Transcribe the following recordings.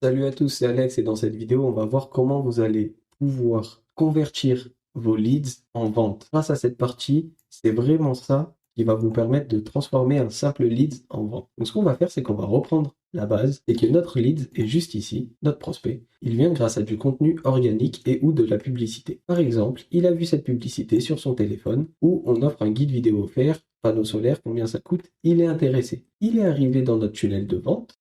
Salut à tous, c'est Alex et dans cette vidéo, on va voir comment vous allez pouvoir convertir vos leads en vente. Grâce à cette partie, c'est vraiment ça qui va vous permettre de transformer un simple lead en vente. Donc ce qu'on va faire, c'est qu'on va reprendre la base et que notre lead est juste ici, notre prospect. Il vient grâce à du contenu organique et ou de la publicité. Par exemple, il a vu cette publicité sur son téléphone où on offre un guide vidéo offert, panneau solaire, combien ça coûte, il est intéressé. Il est arrivé dans notre tunnel de vente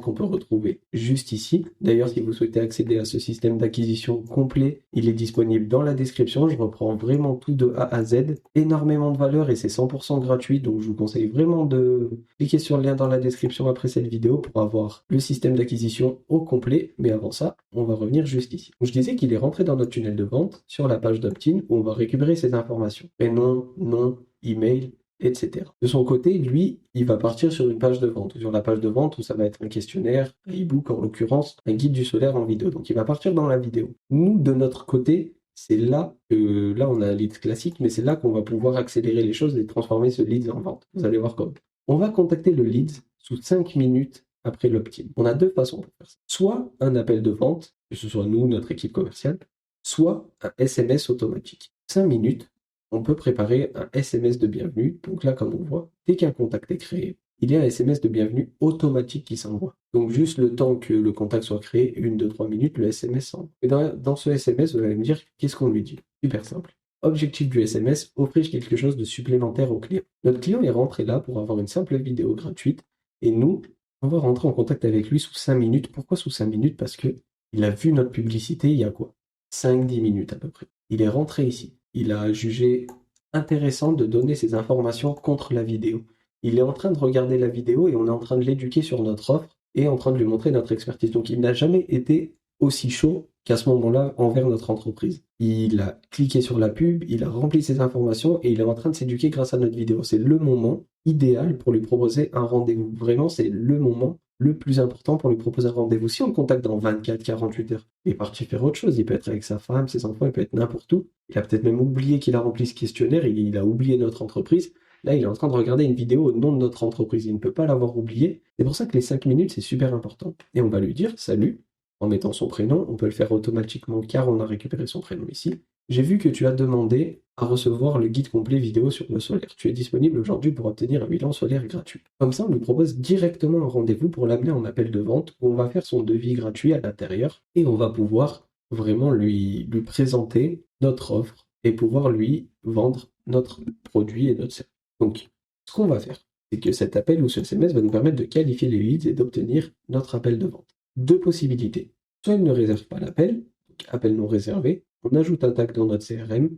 qu'on peut retrouver juste ici. D'ailleurs, si vous souhaitez accéder à ce système d'acquisition complet, il est disponible dans la description. Je reprends vraiment tout de A à Z. Énormément de valeur et c'est 100% gratuit, donc je vous conseille vraiment de cliquer sur le lien dans la description après cette vidéo pour avoir le système d'acquisition au complet. Mais avant ça, on va revenir juste ici. Donc, je disais qu'il est rentré dans notre tunnel de vente sur la page d'opt-in où on va récupérer ces informations. Prénom, nom, email, etc. De son côté, lui, il va partir sur une page de vente. Sur la page de vente, où ça va être un questionnaire, un e-book en l'occurrence, un guide du solaire en vidéo. Donc il va partir dans la vidéo. Nous, de notre côté, c'est là que, là on a un lead classique, mais c'est là qu'on va pouvoir accélérer les choses et transformer ce lead en vente. Vous allez voir comment. On va contacter le lead sous 5 minutes après l'opt-in. On a deux façons pour faire ça. Soit un appel de vente, que ce soit nous, notre équipe commerciale, soit un SMS automatique. 5 minutes, on peut préparer un SMS de bienvenue. Donc là, comme on voit, dès qu'un contact est créé, il y a un SMS de bienvenue automatique qui s'envoie. Donc juste le temps que le contact soit créé, 1, 2, 3 minutes, le SMS s'envoie. Et dans ce SMS, vous allez me dire, qu'est-ce qu'on lui dit? Super simple. Objectif du SMS, offrir quelque chose de supplémentaire au client. Notre client est rentré là pour avoir une simple vidéo gratuite et nous, on va rentrer en contact avec lui sous 5 minutes. Pourquoi sous 5 minutes? Parce que il a vu notre publicité il y a quoi? 5, 10 minutes à peu près. Il est rentré ici. Il a jugé intéressant de donner ces informations contre la vidéo. Il est en train de regarder la vidéo et on est en train de l'éduquer sur notre offre et en train de lui montrer notre expertise. Donc il n'a jamais été aussi chaud qu'à ce moment-là envers notre entreprise. Il a cliqué sur la pub, il a rempli ses informations et il est en train de s'éduquer grâce à notre vidéo. C'est le moment idéal pour lui proposer un rendez-vous. Vraiment, c'est le moment le plus important pour lui proposer un rendez-vous. Si on le contacte dans 24, 48 heures, il est parti faire autre chose. Il peut être avec sa femme, ses enfants, il peut être n'importe où. Il a peut-être même oublié qu'il a rempli ce questionnaire, il a oublié notre entreprise. Là, il est en train de regarder une vidéo au nom de notre entreprise. Il ne peut pas l'avoir oublié. C'est pour ça que les 5 minutes, c'est super important. Et on va lui dire salut en mettant son prénom. On peut le faire automatiquement car on a récupéré son prénom ici. J'ai vu que tu as demandé à recevoir le guide complet vidéo sur le solaire. Tu es disponible aujourd'hui pour obtenir un bilan solaire gratuit. Comme ça, on lui propose directement un rendez-vous pour l'amener en appel de vente où on va faire son devis gratuit à l'intérieur et on va pouvoir vraiment lui présenter notre offre et pouvoir lui vendre notre produit et notre service. Donc, ce qu'on va faire, c'est que cet appel ou ce SMS va nous permettre de qualifier les leads et d'obtenir notre appel de vente. Deux possibilités. Soit il ne réserve pas l'appel, donc appel non réservé, on ajoute un tag dans notre CRM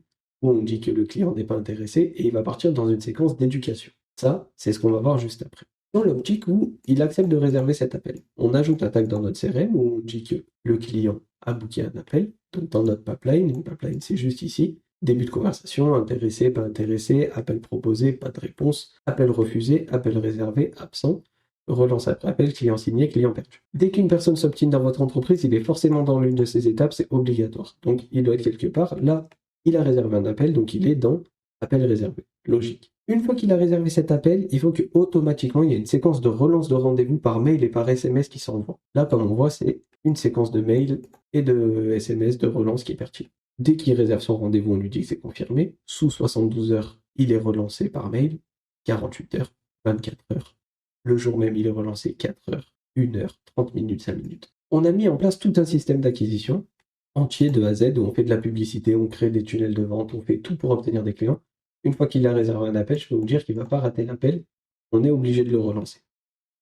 où on dit que le client n'est pas intéressé et il va partir dans une séquence d'éducation. Ça, c'est ce qu'on va voir juste après. Dans l'optique où il accepte de réserver cet appel, on ajoute un tag dans notre CRM où on dit que le client a booké un appel, donc dans notre pipeline, une pipeline c'est juste ici, début de conversation, intéressé, pas intéressé, appel proposé, pas de réponse, appel refusé, appel réservé, absent, relance après appel, client signé, client perdu. Dès qu'une personne s'obtient dans votre entreprise, il est forcément dans l'une de ces étapes, c'est obligatoire. Donc il doit être quelque part. Là, il a réservé un appel, donc il est dans appel réservé. Logique. Une fois qu'il a réservé cet appel, il faut que automatiquement il y ait une séquence de relance de rendez-vous par mail et par SMS qui s'envoie. Là, comme on voit, c'est une séquence de mail et de SMS de relance qui est pertinente. Dès qu'il réserve son rendez-vous, on lui dit que c'est confirmé. Sous 72 heures, il est relancé par mail. 48 heures, 24 heures. Le jour même, il est relancé 4 heures, 1 heure, 30 minutes, 5 minutes. On a mis en place tout un système d'acquisition entier de A à Z où on fait de la publicité, on crée des tunnels de vente, on fait tout pour obtenir des clients. Une fois qu'il a réservé un appel, je peux vous dire qu'il ne va pas rater l'appel. On est obligé de le relancer.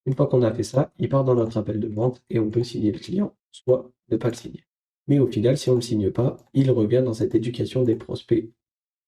Une fois qu'on a fait ça, il part dans notre appel de vente et on peut signer le client, soit ne pas le signer. Mais au final, si on ne le signe pas, il revient dans cette éducation des prospects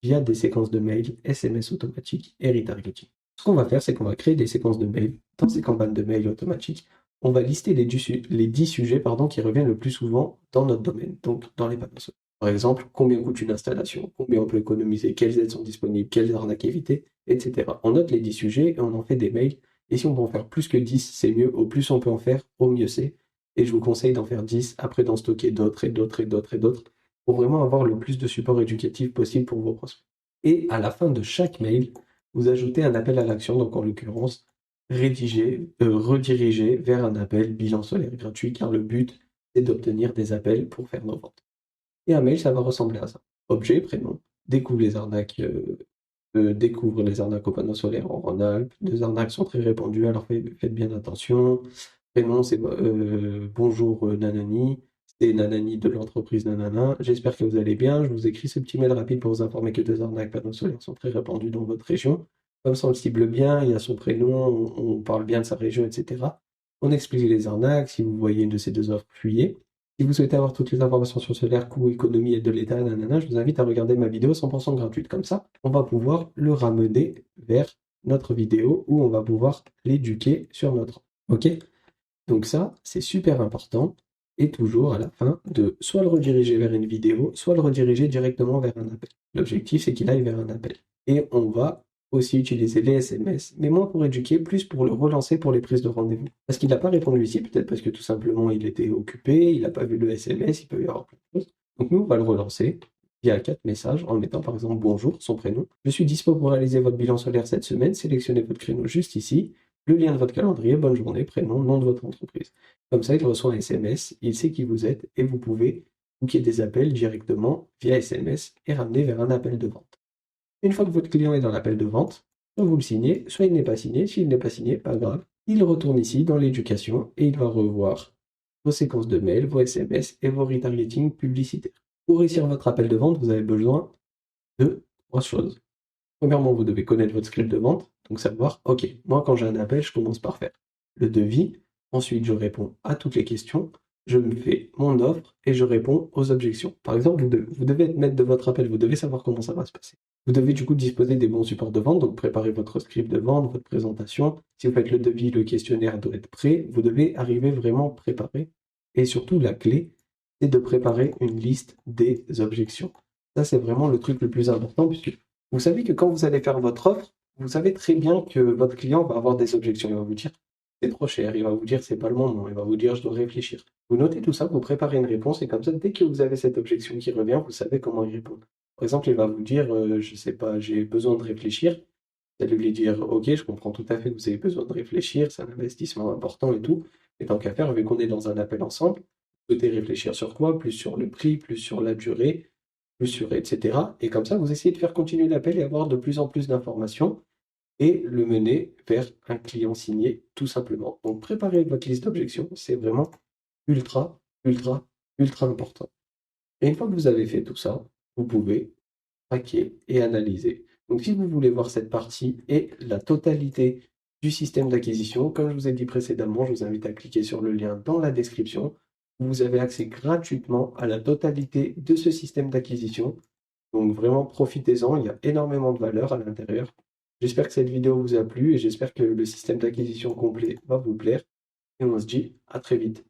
via des séquences de mails, SMS automatiques et retargeting. Ce qu'on va faire, c'est qu'on va créer des séquences de mails. Dans ces campagnes de mails automatiques, on va lister les 10 sujets qui reviennent le plus souvent dans notre domaine, donc dans les panneaux solaires. Par exemple, combien coûte une installation, combien on peut économiser, quelles aides sont disponibles, quelles arnaques éviter, etc. On note les 10 sujets et on en fait des mails. Et si on peut en faire plus que 10, c'est mieux. Au plus on peut en faire, au mieux c'est. Et je vous conseille d'en faire 10, après d'en stocker d'autres et d'autres et d'autres et d'autres pour vraiment avoir le plus de support éducatif possible pour vos prospects. Et à la fin de chaque mail, vous ajoutez un appel à l'action, donc en l'occurrence, rediriger vers un appel bilan solaire gratuit, car le but, c'est d'obtenir des appels pour faire nos ventes. Et un mail, ça va ressembler à ça. Objet, prénom, découvre les arnaques aux panneaux solaires en Rhône-Alpes. Deux arnaques sont très répandues, alors faites bien attention. Prénom, c'est bonjour nanani, c'est nanani de l'entreprise nanana. J'espère que vous allez bien. Je vous écris ce petit mail rapide pour vous informer que deux arnaques panneaux solaires sont très répandues dans votre région. Comme ça, on le cible bien, il y a son prénom, on parle bien de sa région, etc. On explique les arnaques. Si vous voyez une de ces deux offres, fuyez. Si vous souhaitez avoir toutes les informations sur solaire, coût, économie et de l'État, nanana, je vous invite à regarder ma vidéo 100% gratuite. Comme ça, on va pouvoir le ramener vers notre vidéo où on va pouvoir l'éduquer sur notre. OK? Donc ça, c'est super important. Et toujours à la fin, de soit le rediriger vers une vidéo, soit le rediriger directement vers un appel. L'objectif, c'est qu'il aille vers un appel. Et on va aussi utiliser les SMS, mais moins pour éduquer, plus pour le relancer pour les prises de rendez-vous. Parce qu'il n'a pas répondu ici, peut-être parce que tout simplement il était occupé, il n'a pas vu le SMS, il peut y avoir plein de choses. Donc nous, on va le relancer via 4 messages en mettant par exemple bonjour, son prénom. Je suis dispo pour réaliser votre bilan solaire cette semaine, sélectionnez votre créneau juste ici, le lien de votre calendrier, bonne journée, prénom, nom de votre entreprise. Comme ça, il reçoit un SMS, il sait qui vous êtes et vous pouvez booker des appels directement via SMS et ramener vers un appel de vente. Une fois que votre client est dans l'appel de vente, soit vous le signez, soit il n'est pas signé. S'il n'est pas signé, pas grave. Il retourne ici dans l'éducation et il va revoir vos séquences de mails, vos SMS et vos retargeting publicitaires. Pour réussir votre appel de vente, vous avez besoin de 3 choses. Premièrement, vous devez connaître votre script de vente, donc savoir, ok, moi quand j'ai un appel, je commence par faire le devis, ensuite je réponds à toutes les questions, je me fais mon offre et je réponds aux objections. Par exemple, vous devez être maître de votre appel, vous devez savoir comment ça va se passer. Vous devez du coup disposer des bons supports de vente, donc préparer votre script de vente, votre présentation. Si vous faites le devis, le questionnaire doit être prêt, vous devez arriver vraiment préparé. Et surtout, la clé, c'est de préparer une liste des objections. Ça, c'est vraiment le truc le plus important, puisque vous savez que quand vous allez faire votre offre, vous savez très bien que votre client va avoir des objections. Il va vous dire c'est trop cher, il va vous dire c'est pas le moment, il va vous dire je dois réfléchir. Vous notez tout ça, vous préparez une réponse et comme ça, dès que vous avez cette objection qui revient, vous savez comment y répondre. Par exemple, il va vous dire je sais pas, j'ai besoin de réfléchir. Vous allez lui dire ok, je comprends tout à fait que vous avez besoin de réfléchir, c'est un investissement important et tout. Et tant qu'à faire, vu qu'on est dans un appel ensemble, vous souhaitez réfléchir sur quoi? Plus sur le prix, plus sur la durée, plus sur etc. Et comme ça, vous essayez de faire continuer l'appel et avoir de plus en plus d'informations et le mener vers un client signé, tout simplement. Donc, préparez votre liste d'objections, c'est vraiment ultra, ultra, ultra important. Et une fois que vous avez fait tout ça, vous pouvez traquer et analyser. Donc, si vous voulez voir cette partie et la totalité du système d'acquisition, comme je vous ai dit précédemment, je vous invite à cliquer sur le lien dans la description. Vous avez accès gratuitement à la totalité de ce système d'acquisition. Donc vraiment, profitez-en, il y a énormément de valeur à l'intérieur. J'espère que cette vidéo vous a plu et j'espère que le système d'acquisition complet va vous plaire. Et on se dit à très vite.